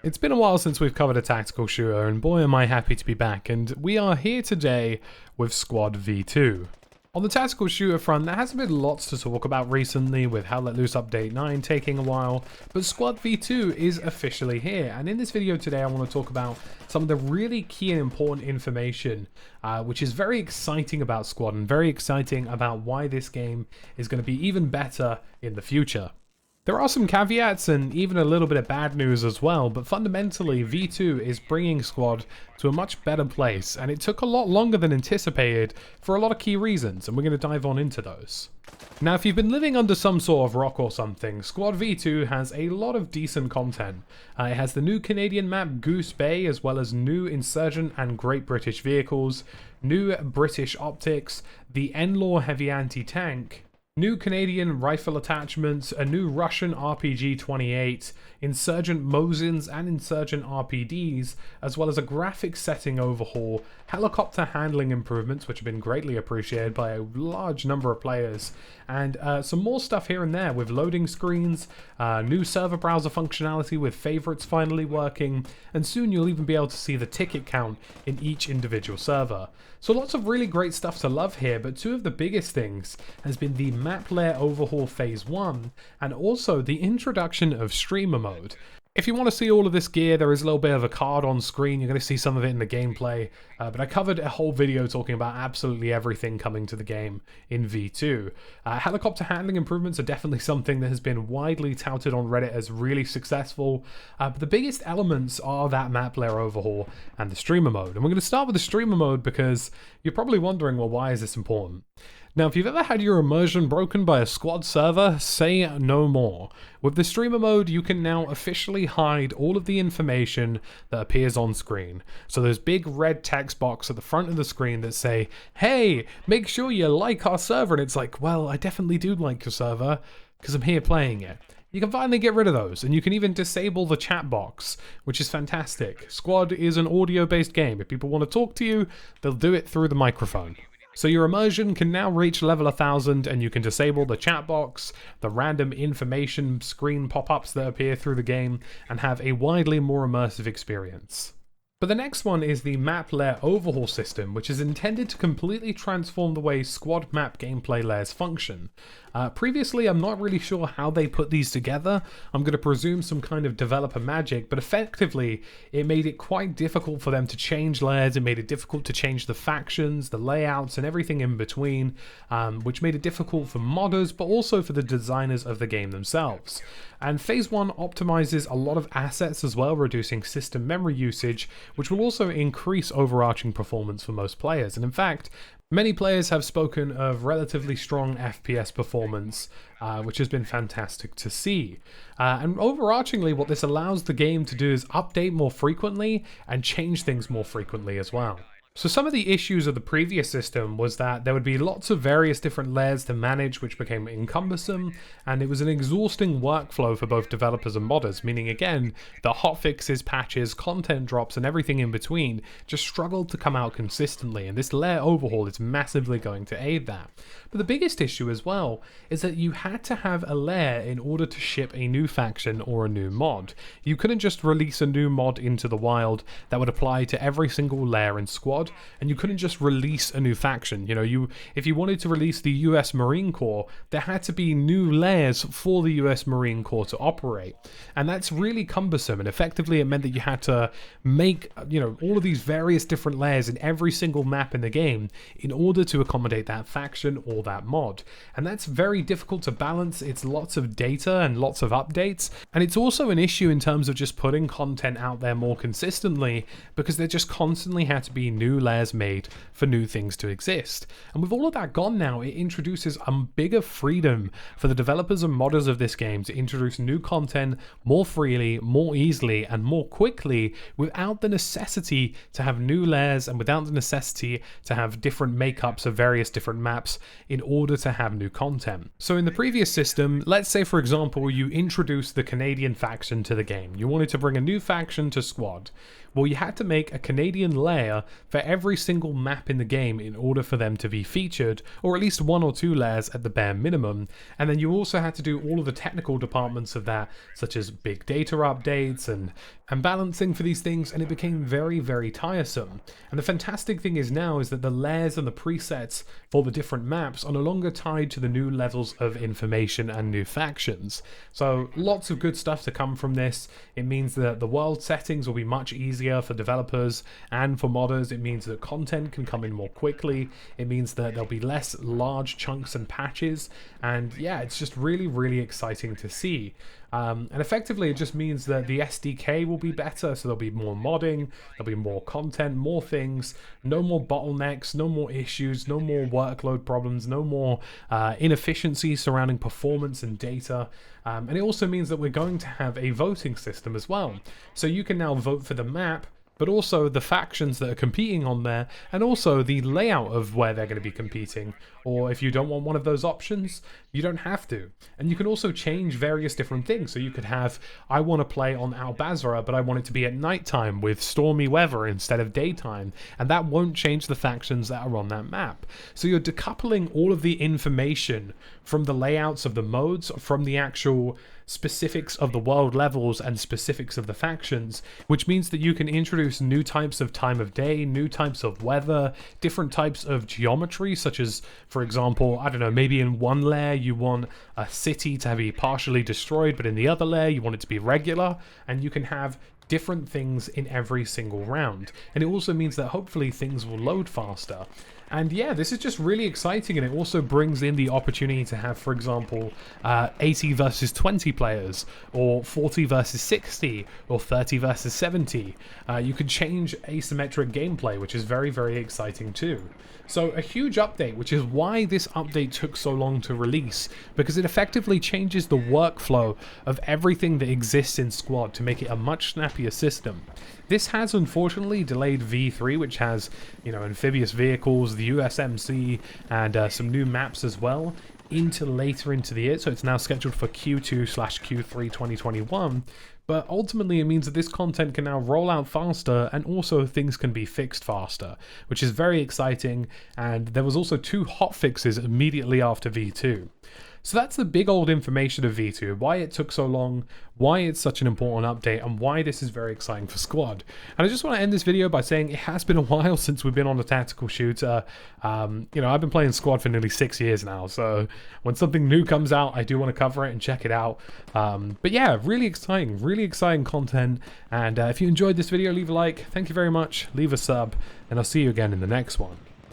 It's been a while since we've covered a tactical shooter, and boy am I happy to be back, and we are here today with Squad V2. On the tactical shooter front, there hasn't been lots to talk about recently, with Hell Let Loose Update 9 taking a while, but Squad V2 is officially here, and in this video today I want to talk about some of the really key and important information, which is very exciting about Squad, and very exciting about why this game is going to be even better in the future. There are some caveats and even a little bit of bad news as well, but fundamentally V2 is bringing Squad to a much better place, and it took a lot longer than anticipated for a lot of key reasons, and we're going to dive on into those. Now, if you've been living under some sort of rock or something, Squad V2 has a lot of decent content. It has the new Canadian map Goose Bay, as well as new Insurgent and Great British vehicles, new British optics, the N-Law heavy anti-tank, new Canadian rifle attachments, a new Russian RPG-28, Insurgent Mosins and Insurgent RPDs, as well as a graphics setting overhaul, helicopter handling improvements, which have been greatly appreciated by a large number of players, and some more stuff here and there with loading screens, new server browser functionality with favorites finally working, and soon you'll even be able to see the ticket count in each individual server. So lots of really great stuff to love here, but two of the biggest things has been the map layer overhaul phase 1 and also the introduction of streamer mode. If you want to see all of this gear, there is a little bit of a card on screen. You're going to see some of it in the gameplay, but I covered a whole video talking about absolutely everything coming to the game in V2. Helicopter handling improvements are definitely something that has been widely touted on Reddit as really successful, but the biggest elements are that map layer overhaul and the streamer mode. And we're going to start with the streamer mode because you're probably wondering, well, why is this important? Now, if you've ever had your immersion broken by a squad server, say no more. With the streamer mode, you can now officially hide all of the information that appears on screen. So there's big red text box at the front of the screen that say, hey, make sure you like our server. And it's like, well, I definitely do like your server because I'm here playing it. You can finally get rid of those, and you can even disable the chat box, which is fantastic. Squad is an audio-based game. If people want to talk to you, they'll do it through the microphone. So your immersion can now reach level 1000, and you can disable the chat box, the random information screen pop-ups that appear through the game, and have a widely more immersive experience. But the next one is the map layer overhaul system, which is intended to completely transform the way squad map gameplay layers function. Previously, I'm not really sure how they put these together. I'm going to presume some kind of developer magic, but effectively, it made it quite difficult for them to change layers. It made it difficult to change the factions, the layouts, and everything in between, which made it difficult for modders, but also for the designers of the game themselves. And Phase 1 optimizes a lot of assets as well, reducing system memory usage, which will also increase overarching performance for most players. And in fact, many players have spoken of relatively strong FPS performance, which has been fantastic to see. And overarchingly, what this allows the game to do is update more frequently and change things more frequently as well. So some of the issues of the previous system was that there would be lots of various different layers to manage, which became cumbersome, and it was an exhausting workflow for both developers and modders, meaning again, the hotfixes, patches, content drops, and everything in between just struggled to come out consistently, and this layer overhaul is massively going to aid that. But the biggest issue as well is that you had to have a layer in order to ship a new faction or a new mod. You couldn't just release a new mod into the wild that would apply to every single layer in Squad, and you couldn't just release a new faction. You know, if you wanted to release the US Marine Corps, there had to be new layers for the US Marine Corps to operate, and that's really cumbersome, and effectively it meant that you had to make, you know, all of these various different layers in every single map in the game in order to accommodate that faction or that mod, and that's very difficult to balance. It's lots of data and lots of updates, and it's also an issue in terms of just putting content out there more consistently, because there just constantly had to be new layers made for new things to exist. And with all of that gone now, it introduces a bigger freedom for the developers and modders of this game to introduce new content more freely, more easily, and more quickly, without the necessity to have new layers and without the necessity to have different makeups of various different maps in order to have new content. So in the previous system, let's say for example you introduced the Canadian faction to the game. You wanted to bring a new faction to Squad. Well, you had to make a Canadian layer for for every single map in the game in order for them to be featured, or at least 1 or 2 layers at the bare minimum. And then you also had to do all of the technical departments of that, such as big data updates and balancing for these things, and it became very, very tiresome. And the fantastic thing is now is that the layers and the presets for the different maps are no longer tied to the new levels of information and new factions. So lots of good stuff to come from this. It means that the world settings will be much easier for developers and for modders. It means that content can come in more quickly. It means that there'll be less large chunks and patches. And yeah, it's just really, really exciting to see. And effectively, it just means that the SDK will be better, so there'll be more modding, there'll be more content, more things, no more bottlenecks, no more issues, no more workload problems, no more inefficiencies surrounding performance and data. And it also means that we're going to have a voting system as well. So you can now vote for the map, but also the factions that are competing on there, and also the layout of where they're going to be competing. Or if you don't want one of those options, you don't have to. And you can also change various different things. So you could have, I want to play on Al Basra, but I want it to be at nighttime with stormy weather instead of daytime. And that won't change the factions that are on that map. So you're decoupling all of the information from the layouts of the modes, from the actual specifics of the world levels and specifics of the factions, which means that you can introduce new types of time of day, new types of weather, different types of geometry, such as, for example, I don't know, maybe in one layer you want a city to be partially destroyed, but in the other layer you want it to be regular, and you can have different things in every single round. And it also means that hopefully things will load faster. And yeah, this is just really exciting, and it also brings in the opportunity to have, for example, 80 versus 20 players, or 40 versus 60, or 30 versus 70. You could change asymmetric gameplay, which is very, very exciting too. So a huge update, which is why this update took so long to release, because it effectively changes the workflow of everything that exists in Squad to make it a much snappier system. This has unfortunately delayed V3, which has, you know, amphibious vehicles, the USMC, and some new maps as well, into later into the year. So it's now scheduled for Q2/Q3 2021. But ultimately it means that this content can now roll out faster, and also things can be fixed faster, which is very exciting. And there was also 2 hotfixes immediately after V2. So that's the big old information of V2, why it took so long, why it's such an important update, and why this is very exciting for Squad. And I just want to end this video by saying it has been a while since we've been on a tactical shooter. You know, I've been playing Squad for nearly 6 years now, so when something new comes out, I do want to cover it and check it out. But yeah, really exciting content. And if you enjoyed this video, leave a like. Thank you very much. Leave a sub, and I'll see you again in the next one.